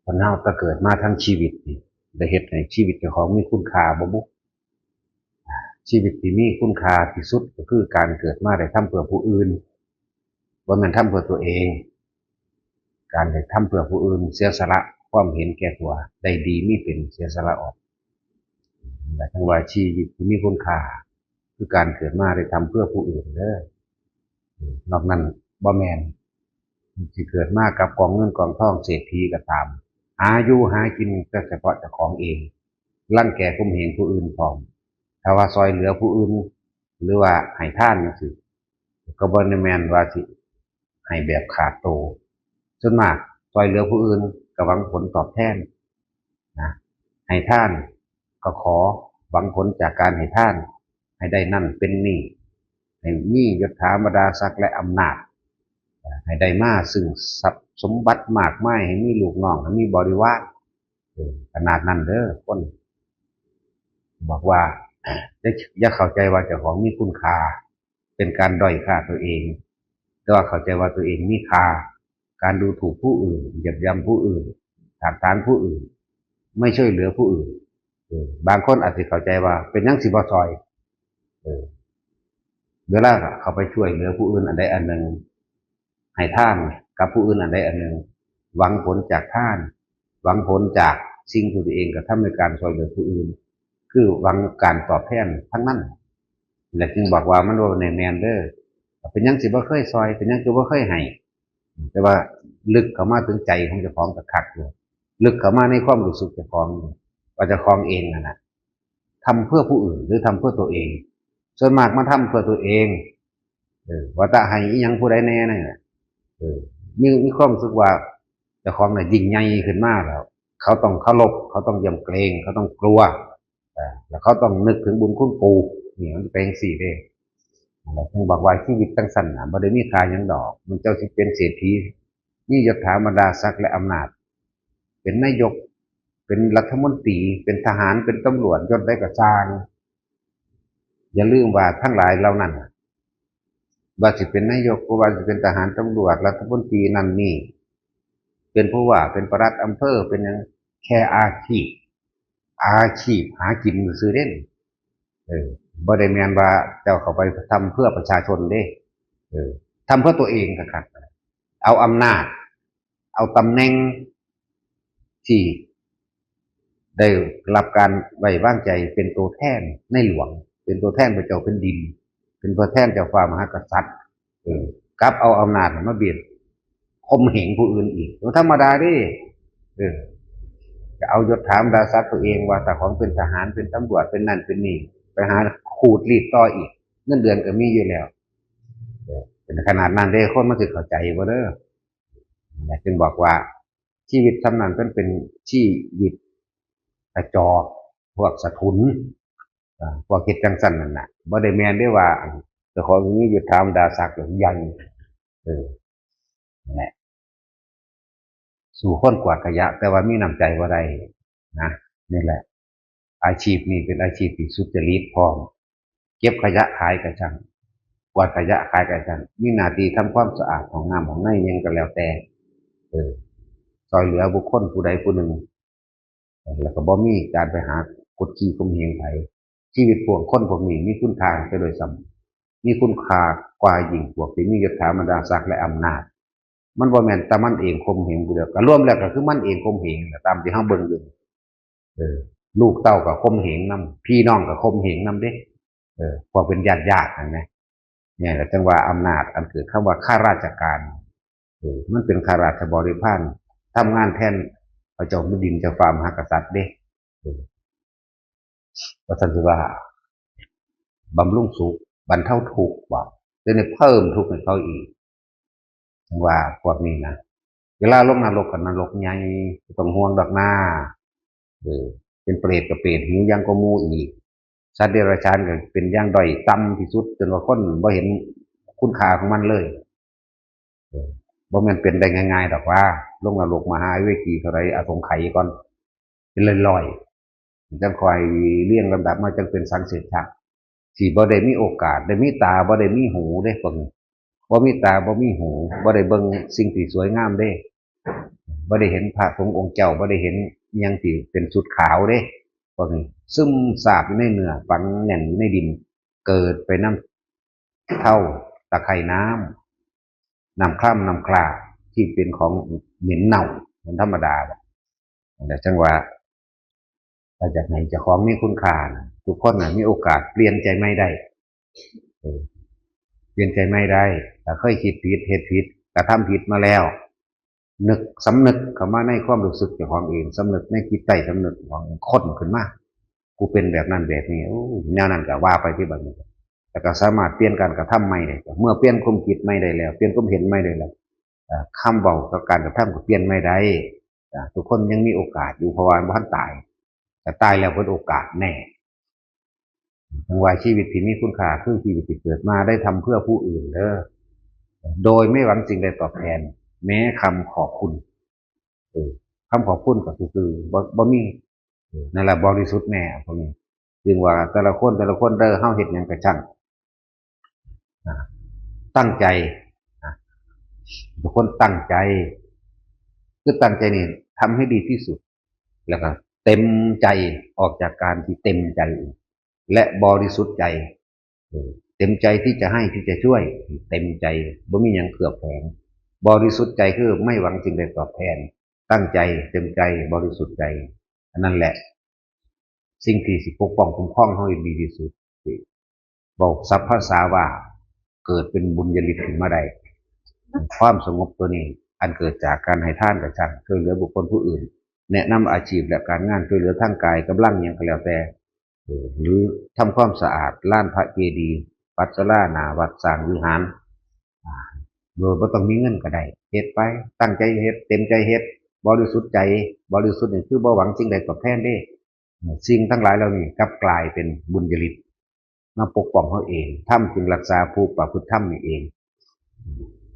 คนเราถ้าเกิดมาทั้งชีวิตนี่ได้เฮ็ดให้ชีวิตเจ้าของมีคุณค่าบ่บุชีวิตที่มีคุณค่าที่สุดก็คือการเกิดมาได้ทำเพื่อผู้อื่นบ่แม่นทำเพื่อตัวเองการได้ทำเพื่อผู้อื่นเสียสละความเห็นแก่ตัวได้ดีมีเป็นเสียสละออกแต่ทั้งว่าชีวิตที่มีคุณค่าคือการเกิดมาได้ทำเพื่อผู้อื่นเด้อนอกนั้นบ่แม่นสิเกิดมากับกองเงินกองทองเศรษฐีก็ตามหาอยู่หากินแต่เฉพาะเจ้าของเองรังแกข่มเหงผู้อื่นพร้อมถ้าว่าซอยเหลือผู้อื่นหรือว่าให้ทานจังซี่ก็บ่ได้แม่นว่าสิให้แบบขาดโตส่วนมากซอยเหลือผู้อื่นก็หวังผลตอบแทนนะให้ทานก็ขอหวังผลจากการให้ทานให้ได้นั่นเป็นนี่ให้มียศถาบรรดาศักดิ์และอำนาจให้ได้มาซึ่งทรัพย์สมบัติมากมายให้มีลูกน้องให้มีบริวารขนาดนั้นเด้อคนบอกว่าอย่าเข้าใจว่าเจ้าของมีคุณค่าเป็นการด้อยค่าตัวเองแต่ว่าเข้าใจว่าตัวเองมีค่าการดูถูกผู้อื่นเหยียดหยามผู้อื่นถากถางผู้อื่นไม่ช่วยเหลือผู้อื่นบางคนอาจจะเข้าใจว่าเป็นยังสิบ่ซอยเวลาเขาไปช่วยเหลือผู้อื่นอันใดอันหนึ่งให้ท่านกับผู้อื่นอันใดอันหนึ่งหวังผลจากท่านหวังผลจากสิ่งที่ตัวเองกระทำในการช่วยเหลือผู้อื่นคือหวังการตอบแทนทั้งนั้นและจึงบอกว่ามันว่าแมนเด้อเป็นยังสิบ่เคยซอยเป็นยังคือบ่เคยให้แต่ว่าลึกเข้ามาถึงใจของเจ้าของตะคักเลยลึกเข้ามาในความรู้สึกเจ้าของว่าเจ้าของเองนะทำเพื่อผู้อื่นหรือทำเพื่อตัวเองส่วนมากมาทำเพื่อตัวเองว่าจะให้ยังผู้ใดแน่เนี่ยมีความรู้สึกว่าเจ้าของเนี่ยยิ่งใหญ่ขึ้นมากแล้วเขาต้องเคารพเขาต้องยำเกรงเขาต้องกลัวแล้วเขาต้องนึกถึงบุญคุณปู่นี่มันเป็นสี่เด้ซึ่งบอกว่าชีวิตตั้งสั้นบ่ได้มีค่าหยังดอกมันเจ้าสิเป็นเศรษฐีนี่ยศถาบรรดาศักดิ์และอำนาจเป็นนายกเป็นรัฐมนตรีเป็นทหารเป็นตำรวจยศได้กระจางอย่าลืมว่าทั้งหลายเหล่านั้นว่าสิเป็นนายกว่าสิเป็นทหารตำรวจรัฐมนตรีนั่นนี่เป็นผู้ว่าเป็นปลัดอำเภอเป็นยังแค่อาชีพหากินซื้อเด่นบ่ได้แม่นว่าเจ้าเข้าไปทำเพื่อประชาชนเด้ทำเพื่อตัวเองครับเอาอำนาจเอาตำแหน่งที่ได้รับการไว้วางใจเป็นตัวแทนในหลวงเป็นตัวแทนพระเจ้าแผ่นดินเป็นตัวแทนเจ้าฟ้ามหากษัตริย์กลับเอาอำนาจมาเบียดข่มเหงผู้อื่นอีกธรรมดาดิจะเอายศถาบรรดาศักดิ์ตัวเองว่าแต่ของเป็นทหารเป็นตำรวจเป็นนั่นเป็นนี่ไปหาขูดรีดต่ออีกเงินเดือนก็มีอยู่แล้วเป็นขนาดนั้นเด้คนมันสิเข้าใจบ่เด้อจึงบอกว่าชีวิตสำนันเป็นชีวิตกระจอกพวกสะทุนพวกคิดจังสันนั่นน่ะบ่ได้แม่นได้ว่าแต่ของนี้อยู่ถามดาศักดิ์ใหญ่นั่นแหละสู่คนกวาดขยะแต่ว่ามีน้ำใจว่าใดนะนี่แหละอาชีพนี้เป็นอาชีพที่สุจริตพร้อมเก็บขยะขายกระชังกวาดขยะขายกระชังมีหน้าที่ทำความสะอาดของน้ำของในยังก็แล้วแต่ซอยเหลือบุคคลผู้ใดผู้หนึ่งแล้วก็บ่มีการไปหากดขี่ข่มเหงไผชีวิตพวกคนพวกนี้มีคุณค่าไปโดยซ้ำมีคุณค่ากว่ายิ่งพวกที่มียศถาบรรดาศักดิ์และอำนาจมันบ่แม่นแต่มันเองข่มเหงผู้เดียวก็รวมแล้วก็คือมันเองข่มเหงตามที่เฮาเบิ่งอยู่ลูกเต้าก็ข่มเหงนำพี่น้องก็ข่มเหงนำเด้พอเป็นญาติๆนั่นแหละเนี่ยแหละจังว่าอำนาจอันเกิดคำว่าข้าราชการมันเป็นข้าราชบริพารทำงานแทนพระเจ้าแผ่นดินเจ้าฟ้ามหากษัตริย์เด้ว่าท่านสิว่าบำรุงสุขบรรเทาทุกข์บ่จะได้เพิ่มทุกข์ให้เขาอีกว่าพวกนี้นะเวลาลงนรกกับนรกใหญ่ต้องห่วงดอกหน้าเป็นเปรตกับเปรตหิวยังก็มูอีกสัตว์เดรัจฉานก็เป็นย่างด้อยต่ำที่สุดจนว่าคนบ่เห็นคุณค่าของมันเลยบ่แม่นเป็นได้ง่ายๆดอกว่าลงนรกมหาเวทีเท่าไรอาสงไขยก่อนเป็นลอยๆจังคอยเลี้ยงลำดับมาจังเป็นสังเสริฐะสิบ่ได้มีโอกาสได้มีตาบ่ได้มีหูได้เบิ่งบ่มีตาบ่มีหูบ่ได้เบิ่งสิ่งที่สวยงามเด้ บ่ได้เห็นพระสงฆ์องค์เจ้าบ่ได้เห็นอิหยังที่เป็นสุดขาวเด้พวกนี้ซึมซาบอยู่ในเนื้อฝังแน่นอยู่ในดินเกิดไปน้ำเท่าตะไคร่น้ำคร่ำน้ำคลาที่เป็นของเหม็นเน่ามันธรรมดาแต่จังว่าถ้าจากไหนจะของมีคุณค่านะทุกคนนะมีโอกาสเปลี่ยนใจไม่ได้เปลี่ยนใจไม่ได้แต่เคยคิดผิดเหตุผิดกระทำผิดมาแล้วนึกสำนึกเข้ามาในความรู้สึกของเองสำนึกในจิตใจสำนึกของคนขึ้นมากูเป็นแบบนั้นแบบนี้แนวนั้นก็ว่าไปที่แบบนี้แต่ก็สามารถเปลี่ยนการกระทำไม่ได้เมื่อเปลี่ยนความคิดไม่ได้แล้วเปลี่ยนความเห็นไม่ได้แล้วคำเบากับการกระทำก็เปลี่ยนไม่ได้ทุกคนยังมีโอกาสอยู่เพราะว่าบ้านตายแต่ตายแล้วเพิ่นโอกาสแน่ทั้งว่าชีวิตที่มีคุณค่าคือชีวิตที่เกิดมาได้ทำเพื่อผู้อื่นโดยไม่หวังสิ่งใดตอบแทนแม้คำขอบคุณคำขอบคุณก็คือบ่มีนั่นแหละบริสุทธิ์แน่พวกนี้จึงว่าแต่ละคนเฮาเฮ็ดหยังก็ช่างตั้งใจทุกคนตั้งใจคือตั้งใจนี่ทำให้ดีที่สุดแล้วก็เต็มใจออกจากการที่เต็มใจและบริสุทธิ์ใจเต็มใจที่จะให้ที่จะช่วยเต็มใจบ่มีหยังเคลือบแฝงบริสุทธิ์ใจคือไม่หวังสิ่งใดตอบแทนตั้งใจเต็มใจบริสุทธิ์ใจอันนั้นแหละสิ่งที่สิปกป้องคุ้มครองให้ดีที่สุดบอกสัพพะสาว่าเกิดเป็นบุญญาลิกขึ้นมาได้ความสงบตัวนี้อันเกิดจากการให้ทานกับช่างช่วยเหลือบุคคลผู้อื่นแนะนำอาชีพและการงานช่วยเหลือทางกายกำลังอย่างก็แล้วแต่หรือทำความสะอาดลานพระเจดีย์วัดศาลาหน้าวัดสร้างวิหารโดยบ่ต้องมีเงินก็ได้เฮ็ดไปตั้งใจเฮ็ดเต็มใจเฮ็ดบริสุทธิ์ใจบริสุทธิ์นี่คือบ่หวังสิ่งใดตอบแทนเด้สิ่งทั้งหลายเหล่านี้กลับกลายเป็นบุญญาลิกมาปกป้องเขาเองทำจึงรักษาผู้ประพฤติธรรมนี่เอง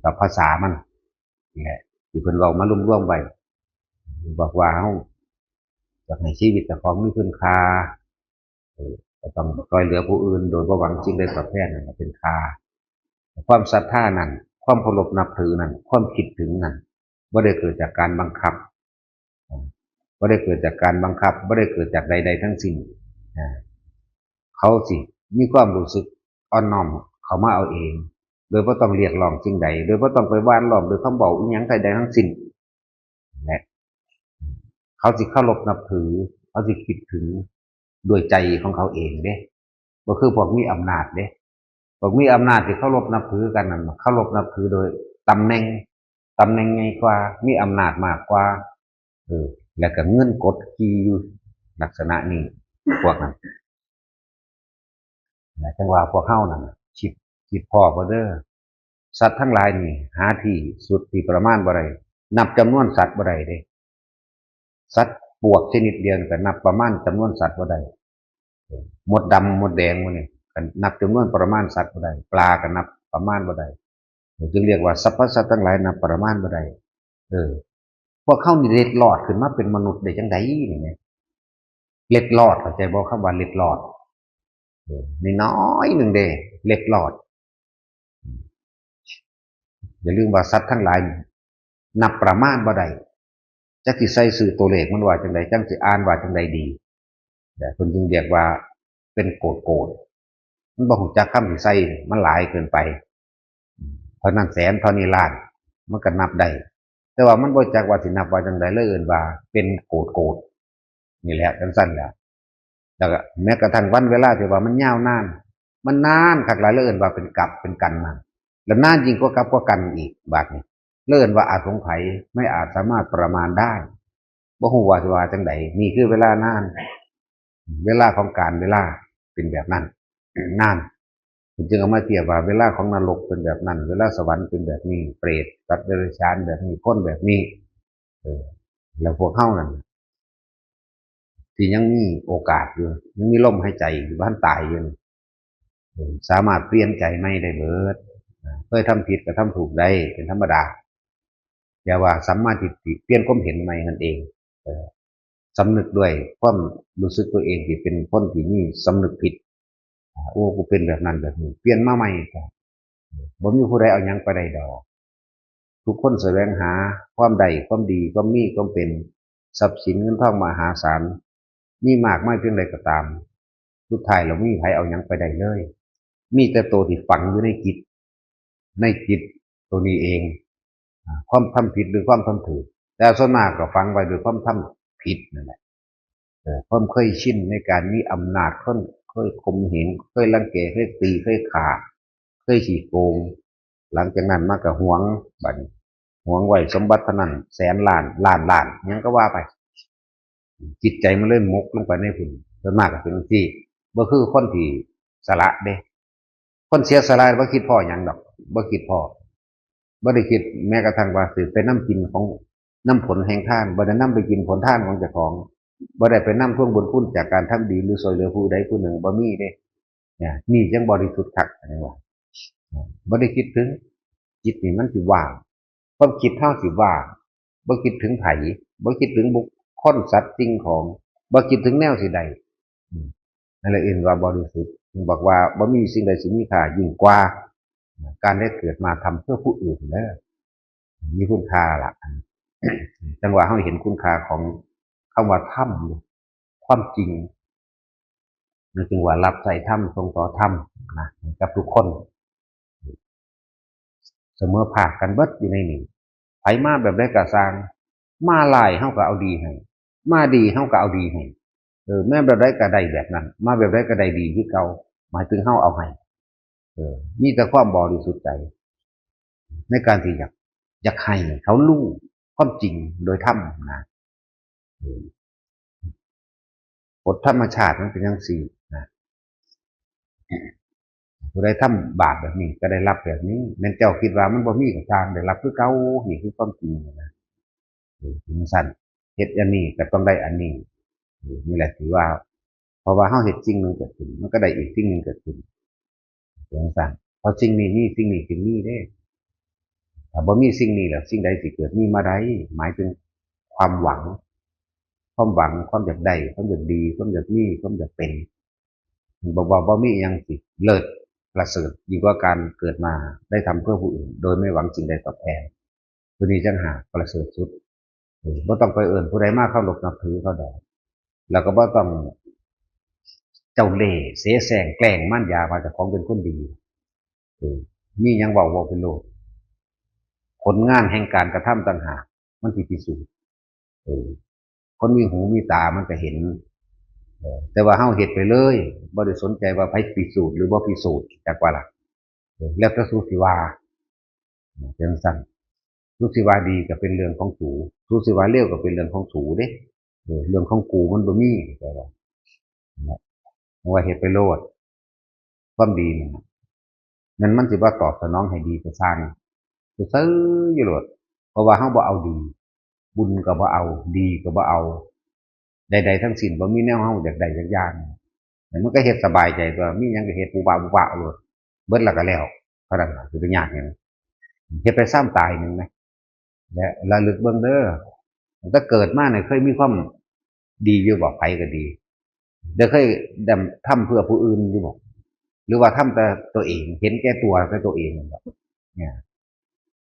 กับภาษามันนี่แหละที่เพิ่นเว้ามาร่วมๆไว้บอกว่าเฮาอยากให้ชีวิตเจ้าของมีคุณค่าก็ต้องช่วยเหลือผู้อื่นโดยบ่หวังสิ่งใดตอบแทนนั่นเป็นค่าความศรัทธานั้นความเคารพนับถือนั้นความคิดถึงนั้นบ่ได้เกิดจากการบังคับบ่ได้เกิดจากการบังคับบ่ได้เกิดจากใดๆทั้งสิ้นเขาสิมีความรู้สึกอ่อนน้อมเขามาเอาเองโดยบ่ต้องเรียกร้องสิ่งใดโดยบ่ต้องไปว่านล้อมโดยคำเว้าอิหยังใดๆทั้งสิ้นและเขาสิเคารพนับถือเขาสิคิดถึงด้วยใจของเขาเองเด้บ่คือพวกมีอำนาจเด้พวกมีอำนาจที่เคารพนับถือกันนั่นเคารพนับถือโดยตำแหน่งใหญ่กว่ามีอำนาจมากกว่าแล้วก็เงินกดขี่อยู่ลักษณะนี้พวกนั้นจังว่าพวกเฮานั่นคิดพ่อบ่เด้อสัตว์ทั้งหลายนี่หาที่สุดที่ประมาณบ่ได้นับจำนวนสัตว์บ่ได้เด้สัตว์ปวกชนิดเดียวก็นับประมาณจำนวนสัตว์บ่ได้มดดำมดแดงพวกนี้ก็นับจำนวนประมาณสัตว์บ่ได้ปลาก็นับประมาณบ่ได้จึงเรียกว่าสรรพสัตว์ทั้งหลายนับประมาณบ่ได้พวกเขานี่เล็ดลอดขึ้นมาเป็นมนุษย์ได้จังไดนี่แหมเล็ดลอดเข้าใจบ่คำว่าเล็ดลอดนี่น้อยหนึ่งเด้เล็ดลอดอย่าลืมว่าสัตว์ทั้งหลายนับประมาณบ่ได้จักสิใส่สื่อตัวเลขมันว่าจังไดจังสิอ่านว่าจังไดดีแต่เพิ่นจึงเรียกว่าเป็นโกดมันบ่ฮู้จักคำที่ใส่มันหลายเกินไปเท่านั้นแสนเท่านี้ล้านมันก็นับได้แต่ว่ามันบ่จักว่าสินับว่าจังไดเลยเอิ้นว่าเป็นโกดนี่แหละจังซั่นแหละแล้วก็แม้กระทั่งวันเวลาที่ว่ามันยาวนานมันนานคักหลายเลยเอิ้นว่าเป็นกับเป็นกันมาแล้วนานยิ่งกว่ากับกว่ากันอีกบาดนี้เลิ่นว่าอาจสงไขไม่อาจสามารถประมาณได้บ่ฮู้ว่าสิว่าจังไดนี่คือเวลานานเวลาของการเวลาเป็นแบบนั้นนานจึงเอามาเทียบว่าเวลาของนรกเป็นแบบนั้นเวลาสวรรค์เป็นแบบนี้เปรตสัตว์เดรัจฉานแบบนี้คนแบบนี้แล้วพวกเฮานั่นที่ยังมีโอกาสอยู่ยังมีลมหายใจอยู่บ้านตายอยู่สามารถเปลี่ยนใจไม่ได้เบิดเคยทำผิดก็ทำถูกได้เป็นธรรมดาอย่าว่าสัมมาทิฏฐิเปลี่ยนความเห็นใหม่นั่นเองสำนึกด้วยความรู้สึกตัวเองที่เป็นคนที่นี่สำนึกผิดโอ้กูเป็นแบบนั้นแบบนี้เปลี่ยนมาใหม่บ่มีผู้ใดเอาหยังไปได้ดอก ทุกคนแสวงหาความใดความดีความมีความเป็นทรัพย์สินเงินทองมหาศาลมีมากไม่เพียงใดก็ตามสุดท้ายเราไม่มีใครเอาหยังไปได้เลยมีแต่ตัวที่ฝังอยู่ในจิตตัวนี้เองความทำผิดหรือความทำถูกแต่ส่วนมากก็ฝังไว้โดยความทำผิดนั่นแหละความเคยชินในการมีอำนาจเคยข่มเหงเคยรังแกเคยตีเคยข่าเคยฉีกโกงหลังจากนั้นมาก็หวงบัดนี้หวงไว้สมบัตินั้นแสนล้านล้านยังก็ว่าไปจิตใจมันเริ่มมกลงไปในพุ่นส่วนมากก็เป็นที่บ่คือคนที่สละเด้คนเสียสละบ่คิดพ่อหยังดอกบ่คิดพ่อบ่ได้คิดแม้กระทั่งว่าสิไปน้ำกินของน้ำผลแห่งทานบ่ได้นำไปกินผลทานของเจ้าของบ่ได้ไปนำท่วงบุญคุณจากการทำดีหรือช่วยเหลือผู้ใดผู้หนึ่งบ่มีเด้เนี่ยนี่จังบริสุทธิ์คักอะไรว่าบ่ได้คิดถึงจิตนี่มันสิว่างความคิดเฮาสิว่างบ่คิดถึงไผบ่คิดถึงบุคคลสัตว์สิ่งของบ่คิดถึงแนวสิใดนั่นแหละเองว่าบริสุทธิ์บอกว่าบ่มีสิ่งใดสิมีค่ายิ่งกว่าการได้เกิดมาทำเพื่อผู้อื่นเด้อมีคุณค่าล่ะจังหวะเฮาเห็นคุณค่าของคำว่าธรรมความจริงนั่นจึงว่ารับใส่ธรรมทรงต่อธรรมนะกับทุกคนเสมอภาคกันเบิดอยู่ในนี้ไผมาแบบได้กระสร้างมาหลายเฮาก็เอาดีให้มาดีเฮาก็เอาดีให้แม่แบบได้ก็ได้แบบนั้นมาแบบได้ก็ได้ดีคือเก่าหมายถึงเฮาเอาให้มีแต่ความบริสุทธิ์ใจในการที่อยากให้เขารู้ความจริงโดยธรรมนะกฎธรรมชาติมันเป็นอย่างสี่นะผู้ใดทำบาปแบบนี้ก็ได้รับแบบนี้แม่นเจ้าคิดว่ามันบ่มีกับทางได้รับคือเก่านี่คือความจริงนะถึงสั้นเฮ็ดอันนี้ก็ต้องได้อันนี้นี่แหละถือว่าเพราะว่าเฮาเฮ็ดสิ่งหนึ่งเกิดขึ้นมันก็ได้อีกสิ่งหนึ่งเกิดขึ้นถึงสั้นเพราะสิ่งนี้นี่สิ่งนี้สิ่งนี้เด้ถ้าบ่มีสิ่งนี้แล้วสิ่งใดสิเกิดมีมาได้หมายถึงความหวังความอยากได้ความอยากดีความอยากมีความอยากเป็นบอกว่าบ่มีอย่างสิเลิศประเสริฐยิ่งกว่าการเกิดมาได้ทำเพื่อผู้อื่นโดยไม่หวังสิ่งใดตอบแทนตัวนี้จังหากประเสริฐสุดบ่ต้องไปเอื่นผู้ใดมากเข้ารพนับถือเขาดอกแล้วก็บ่ต้องเจ้าเล่ห์เสแสร้งแกล้งมั่นยาว่าเจ้าของเป็นคนดีมีหยังเว้าเป็นโลกผลงานแห่งการกระทำต่างหากมันสิพิสูจน์คนมีหูมีตามันก็เห็นแต่ว่าเฮาเฮ็ดไปเลยบ่ได้สนใจว่าไผพิสูจน์หรือบ่พิสูจน์จักว่าล่ะแล้วแต่สู้สิว่าจังซั่นสู้สิว่าดีก็เป็นเรื่องของสูสู้สิว่าเลวก็เป็นเรื่องของสูเด้เรื่องของกูมันบ่มีแต่ว่าเฮ็ดไปโลดความดีนั่นมันสิว่าตอบสนองให้ดีก็สร้างจะซื้ออยู่โลดเพราะว่าเฮาบ่เอาดีบุญก็บ่เอาดีก็บ่เอาใดๆทั้งสิ้นบ่มีแนวเฮาอยากได้จักอย่างแต่มันก็เฮ็ดสบายใจตัวมีหยังก็เฮ็ดปูบาเอาโลดเบิดแล้วก็แล้วเท่านั้นล่ะสิไปยากหยังเฮ็ดไปซ้ำตายหนึงนะและระลึกเบิ่งเด้อตั้งแต่เกิดมาเนี่ยเคยมีความดีอยู่บ่ไผก็ดีได้เคยทำเพื่อผู้อื่นอยู่บ่หรือว่าทำแต่ตัวเองเห็นแก่ตัวแต่ตัวเองบ่เนี่ย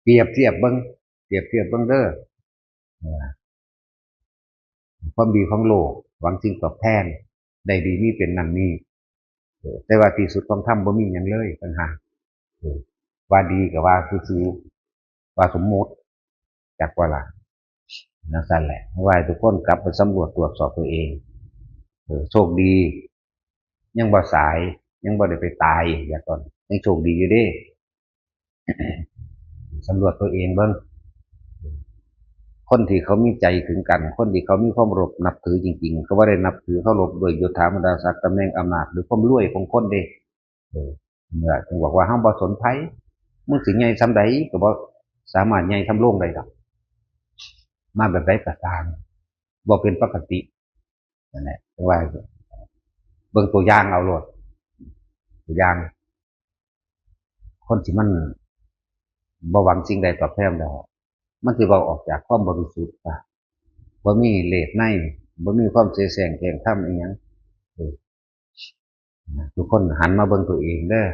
เปรียบเทียบเบิ่งเด้อความดีของโลกหวังสิ่งตอบแทนได้ดีนี่เป็นนั่นนี่แต่ว่าที่สุดของธรรมบ่มีหยังเลยปัญหาว่าดีก็ว่าซื่อๆว่าสมมุติจักว่าล่ะนั่นสั่นแหละว่าให้ทุกคนกลับไปสำรวจตรวจสอบตัวเองโชคดียังบ่สายยังบ่ได้ไปตายอย่าก่อนยังโชคดีอยู่เด้สำรวจตัวเองเบิ่งคนที่เขามีใจถึงกันคนที่เขามีความเคารพนับถือจริงๆเขาบ่ได้นับถือเคารพโดยยศถาบรรดาศักดิ์ตำแหน่งอำนาจหรือความรวยของคนเด้เนี่ยจึงบอกว่าเฮาบ่สนไผมึงสิใหญ่ซำใดก็บ่สามารถใหญ่ทำโลกได้ดอกมาแบบใดก็ตามบ่เป็นปกตินั่นแหละว่าเบิ่งตัวอย่างเอาโลดตัวอย่างคนที่มันบ่หวังสิ่งใดตอบแทนแล้วมันสิเว้าออกจากความบริสุทธิ์บ่มีเลสในบ่มีความเสแสร้งแกล้งทำอีหยังทุกคนหันมาเบิ่งตัวเองเด้อ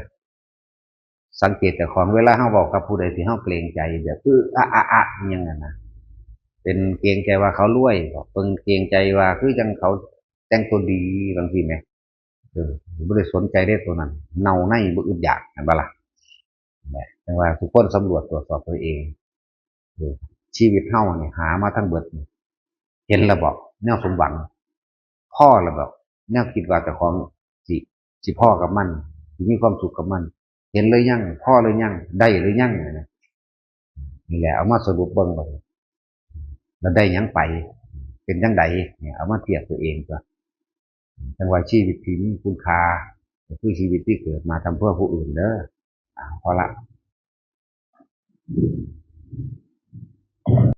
สังเกตแต่ของเวลาเฮาบอกกับผู้ใดที่เฮาเกรงใจแบบอะอหยังนั้นนะเป็นเกรงใจว่าเขารวยบอกเพิ่นเกรงใจว่าคือจังเขาแต่งตัวดีบางทีแหมบ่ได้สนใจได้ตัวนั้นเน่าในบ่อึดอยากแม่นบ่ล่ะแต่ว่าทุกคนสำรวจตรวจสอบตัวเองเออชีวิตเฮานี่หามาทั้งเบิดนี่เห็นแล้วบ่แนวสมหวังพ้อแล้วบ่แนวคิดว่าเจ้าของสิสิพ้อกับมันสิมีความสุขกับมันเห็นหรือยังพ้อหรือยังได้หรือยังนี่แหละเอามาสรุปเบิ่งบัดนี้แล้วได้หยังไปเป็นจังไดเนี่ยเอามาเทียบตัวเองตัวจังว่าชีวิตที่มีคุณค่าก็คือชีวิตที่เกิดมาทำเพื่อผู้อื่นเด้อพอละ